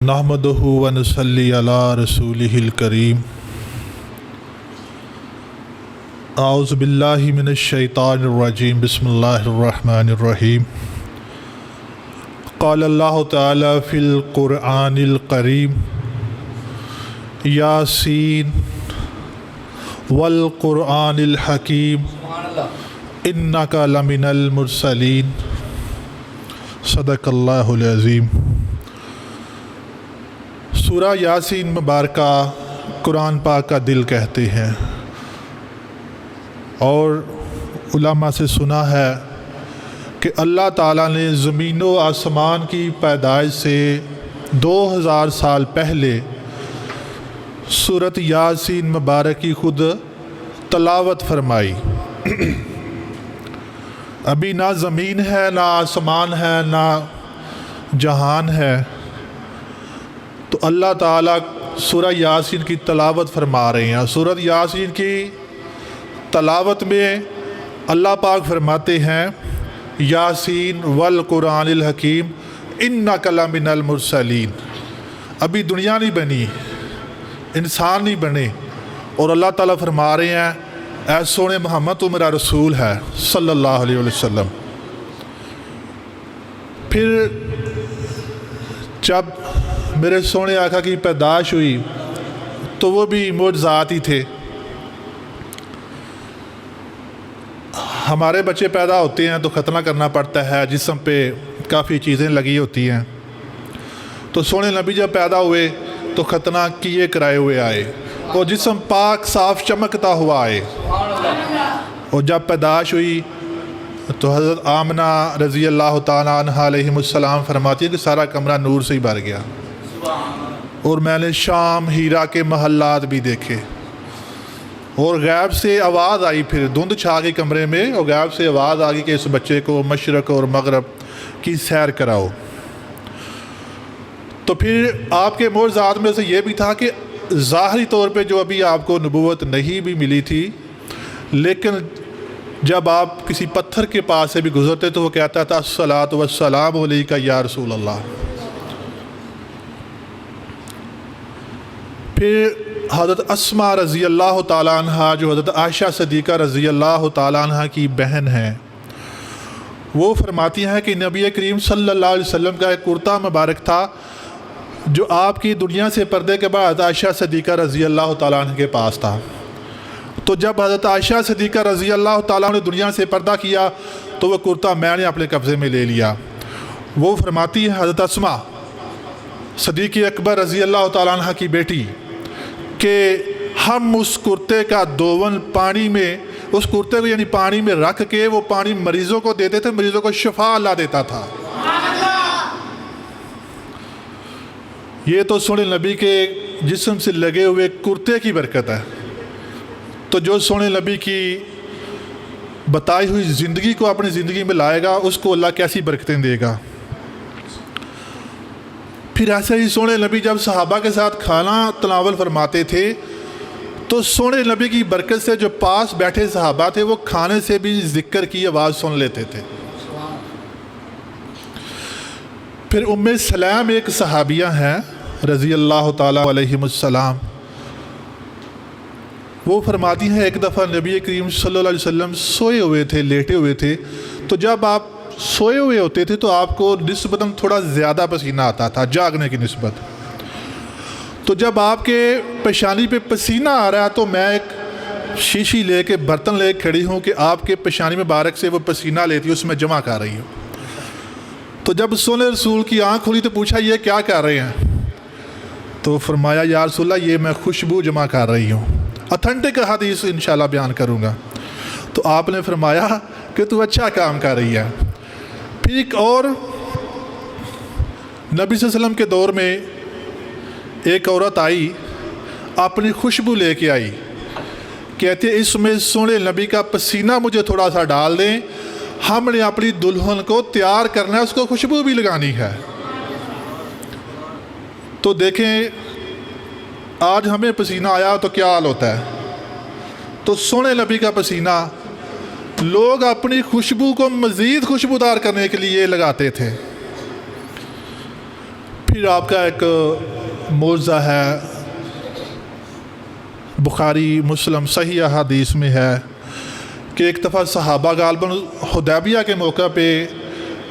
नहमदुहु व नसल्ली अला रसूलिहिल करीम। आऊज़ु बिल्लाहि मिनश शैतानिर रजीम। बिस्मिल्लाहिर रहमानिर रहीम। क़ाल अल्लाहु तआला फ़िल क़ुरआनिल करीम यासीन वल क़ुरआनिल हकीम इन्नका लमिनल मुरसलीन। सदक़ल्लाहुल अज़ीम। सूरा यासीन मुबारका कुरान पाक का दिल कहते हैं और उलमा से सुना है कि अल्लाह ताला ने ज़मीन व आसमान की पैदाइश से 2000 साल पहले सूरत यासीन मुबारक की खुद तलावत फरमाई। अभी ना ज़मीन है, ना आसमान है, ना जहान है, तो अल्लाह ताला सूरह यासीन की तलावत फरमा रहे हैं। सूरत यासीन की तलावत में अल्लाह पाक फरमाते हैं यासीन वल कुरानिल हकीम इन्नका लमिनल मुरसलीन। अभी दुनिया नहीं बनी, इंसान नहीं बने, और अल्लाह ताला फरमा रहे हैं ऐ सोने मोहम्मद तो मेरा रसूल है सल्लल्लाहु अलैहि वसल्लम। फिर जब मेरे सोने आका की पैदाइश हुई तो वो भी मोज़ात ही थे। हमारे बच्चे पैदा होते हैं तो ख़तना करना पड़ता है, जिस्म पे काफ़ी चीज़ें लगी होती हैं। तो सोने नबी जब पैदा हुए तो ख़तना किए कराए हुए आए और जिस्म पाक साफ चमकता हुआ आए। और जब पैदाइश हुई तो हज़रत आमना रज़ी अल्लाह तआला अन्हा अलैहिमुस्सलाम फरमाती है कि सारा कमरा नूर से ही भर गया। और मैंने शाम हीरा के महल्लात भी देखे और गैब से आवाज़ आई, फिर धुंध छा गई कमरे में और गैब से आवाज़ आ गई कि इस बच्चे को मशरक़ और मगरब की सैर कराओ। तो फिर आपके मोज़ात में से ये भी था कि ज़ाहरी तौर पे जो अभी आपको नबूवत नहीं भी मिली थी, लेकिन जब आप किसी पत्थर के पास से भी गुजरते तो वो कहता था अस्सलातु वस्सलामु अलैका या रसूल अल्लाह। फिर हज़रत अस्मा रज़ी अल्लाह ताला अन्हा, जो हज़रत आयशा सदीक़ा रज़ी अल्लाह ताला अन्हा की बहन हैं, वो फरमाती हैं कि नबी करीम सल्लल्लाहु अलैहि वसल्लम का एक कुर्ता मुबारक था जो आपकी दुनिया से पर्दे के बाद आयशा सदीक़ा रज़ी अल्लाह ताला अन्हा के पास था। तो जब हज़रत आयशा सदीक़ा रज़ी अल्लाह ताला ने दुनिया से पर्दा किया तो वह कुर्ता मैंने अपने कब्ज़े में ले लिया। वो फरमाती है हज़रत अस्मा सदीक़ अकबर रज़ी अल्लाह ताला अन्हा की बेटी कि हम उस कुर्ते का दोवन पानी में, उस कुर्ते को यानी पानी में रख के वो पानी मरीज़ों को देते थे, मरीज़ों को शिफा अल्लाह देता था। ये तो सोने नबी के जिस्म से लगे हुए कुर्ते की बरकत है। तो जो सोने नबी की बताई हुई ज़िंदगी को अपनी ज़िंदगी में लाएगा उसको अल्लाह कैसी बरकतें देगा। फिर ऐसे ही सोने नबी जब सहाबा के साथ खाना तनावल फरमाते थे तो सोने नबी की बरकत से जो पास बैठे सहाबा थे वो खाने से भी ज़िक्र की आवाज़ सुन लेते थे। फिर उम्मे सलाम एक सहाबिया हैं रज़ी अल्लाह ताला अलैहिमुस्सलाम, वो फरमाती हैं एक दफ़ा नबी करीम सल्लल्लाहु अलैहि वसल्लम सोए हुए थे, लेटे हुए थे। तो जब आप सोए हुए होते थे तो आपको निस्बतन थोड़ा ज़्यादा पसीना आता था जागने की निस्बत। तो जब आपके पेशानी पे पसीना आ रहा है तो मैं एक शीशी लेके बर्तन ले खड़ी हूँ कि आपके पेशानी मुबारक से वो पसीना लेती है, उसमें जमा कर रही हूँ। तो जब सोने रसूल की आँख खुली तो पूछा ये क्या कर रहे हैं? तो फरमाया या रसूल अल्लाह ये मैं खुशबू जमा कर रही हूँ। ऑथेंटिक हदीस इंशाल्लाह बयान करूँगा। तो आपने फरमाया कि तू अच्छा काम कर रही है। फिर एक और नबी सल्लल्लाहु अलैहि वसल्लम के दौर में एक औरत आई, अपनी खुशबू लेके आई, कहते इसमें सोने नबी का पसीना मुझे थोड़ा सा डाल दें, हमने अपनी दुल्हन को तैयार करना है, उसको खुशबू भी लगानी है। तो देखें आज हमें पसीना आया तो क्या हाल होता है। तो सोने नबी का पसीना लोग अपनी खुशबू को मज़ीद खुशबूदार करने के लिए लगाते थे। پھر آپ کا ایک موضوع ہے، بخاری مسلم صحیح احادیث میں ہے کہ ایک دفعہ صحابہ غالباً حدیبیہ کے موقع پہ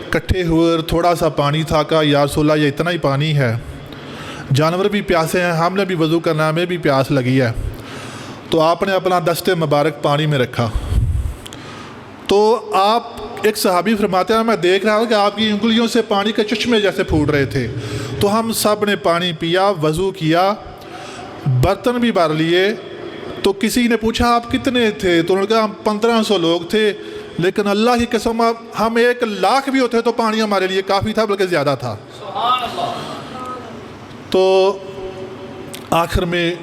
اکٹھے ہوئے اور تھوڑا سا پانی تھا، کہا یا رسول اللہ یہ اتنا ہی پانی ہے، جانور بھی پیاسے ہیں، ہم نے بھی وضو کرنا، ہمیں بھی پیاس لگی ہے۔ تو آپ نے اپنا دست مبارک پانی میں رکھا، تو آپ ایک صحابی فرماتے ہیں میں دیکھ رہا ہوں کہ آپ کی انگلیوں سے پانی کے چشمے جیسے پھوٹ رہے تھے، تو ہم سب نے پانی پیا، وضو کیا، برتن بھی بھر لیے۔ تو کسی نے پوچھا آپ کتنے تھے؟ تو انہوں نے کہا ہم 1500 لوگ تھے، لیکن اللہ کی قسم ہم 1,00,000 بھی ہوتے تو پانی ہمارے لیے کافی تھا، بلکہ زیادہ تھا۔ سبحان اللہ۔ تو آخر میں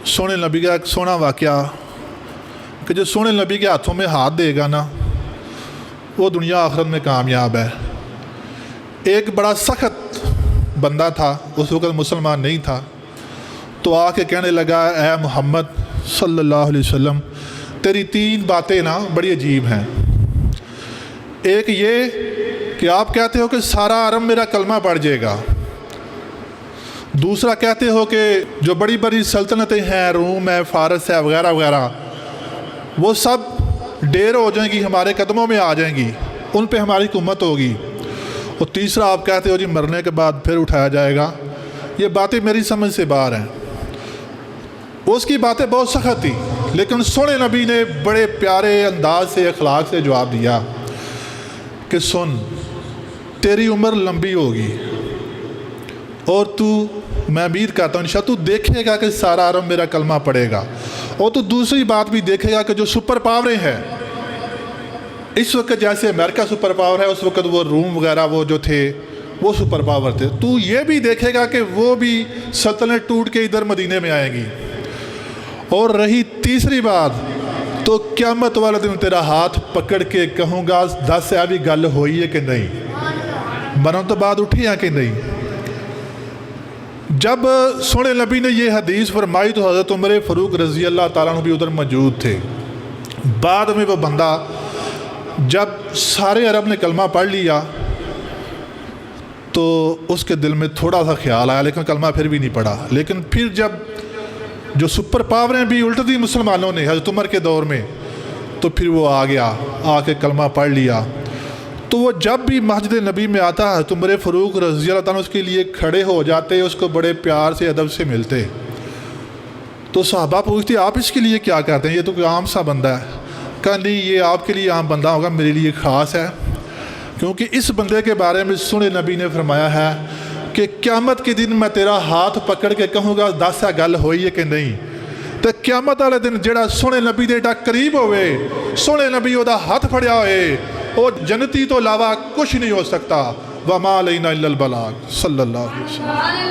سونے نبی کا ایک سونا واقعہ کہ جو سونے نبی کے ہاتھوں میں ہاتھ دے گا نا، وہ دنیا آخرت میں کامیاب ہے۔ ایک بڑا سخت بندہ تھا، اس وقت مسلمان نہیں تھا، تو آ کے کہنے لگا اے محمد صلی اللہ علیہ وسلم تیری 3 باتیں نا بڑی عجیب ہیں۔ ایک یہ کہ آپ کہتے ہو کہ سارا عرب میرا کلمہ پڑھ جائے گا، دوسرا کہتے ہو کہ جو بڑی بڑی سلطنتیں ہیں، روم ہے، فارس ہے وغیرہ وغیرہ، وہ سب ڈیر ہو جائیں گی، ہمارے قدموں میں آ جائیں گی، ان پہ ہماری حکومت ہوگی، اور تیسرا آپ کہتے ہو جی مرنے کے بعد پھر اٹھایا جائے گا۔ یہ باتیں میری سمجھ سے باہر ہیں۔ اس کی باتیں بہت سخت تھی، لیکن سونے نبی نے بڑے پیارے انداز سے اخلاق سے جواب دیا کہ سن، تیری عمر لمبی ہوگی اور میں امید کرتا ہوں انشاءاللہ تو دیکھے گا کہ سارا عرب میرا کلمہ پڑھے گا، اور تو دوسری بات بھی دیکھے گا کہ جو سپر پاوریں ہیں اس وقت، جیسے امریکہ سپر پاور ہے، اس وقت وہ روم وغیرہ وہ جو تھے وہ سپر پاور تھے، تو یہ بھی دیکھے گا کہ وہ بھی سلطنت ٹوٹ کے ادھر مدینے میں آئیں گی۔ اور رہی تیسری بات، تو قیامت والے دن تیرا ہاتھ پکڑ کے کہوں گا دس سے ابھی گل ہوئی ہے کہ نہیں، مرن تو بعد اٹھی ہے کہ نہیں۔ جب سونے نبی نے یہ حدیث فرمائی تو حضرت عمر فاروق رضی اللہ تعالیٰ عنہ بھی ادھر موجود تھے۔ بعد میں وہ بندہ جب سارے عرب نے کلمہ پڑھ لیا تو اس کے دل میں تھوڑا سا خیال آیا، لیکن کلمہ پھر بھی نہیں پڑھا۔ لیکن پھر جب جو سپر پاوریں بھی الٹ دی مسلمانوں نے حضرت عمر کے دور میں، تو پھر وہ آ گیا، آ کے کلمہ پڑھ لیا۔ تو وہ جب بھی مسجد نبی میں آتا حضرت عمر فاروق رضی اللہ تعالیٰ اس کے لیے کھڑے ہو جاتے، اس کو بڑے پیار سے ادب سے ملتے۔ تو صحابہ پوچھتے آپ اس کے لیے کیا کہتے ہیں، یہ تو کوئی عام سا بندہ ہے؟ کہا نہیں، یہ آپ کے لیے عام بندہ ہوگا، میرے لیے خاص ہے، کیونکہ اس بندے کے بارے میں سونے نبی نے فرمایا ہے کہ قیامت کے دن میں تیرا ہاتھ پکڑ کے کہوں گا دس سے گل ہوئی ہے کہ نہیں۔ تو قیامت والے دن جڑا سونے نبی دے ایڈا قریب ہوئے، سونے نبی وہ ہاتھ پھڑیا ہوئے، اور جنتی تو علاوہ کچھ نہیں ہو سکتا۔ وَمَا عَلَيْنَا إِلَّا الْبَلَاغُ صلی اللہ علیہ وسلم۔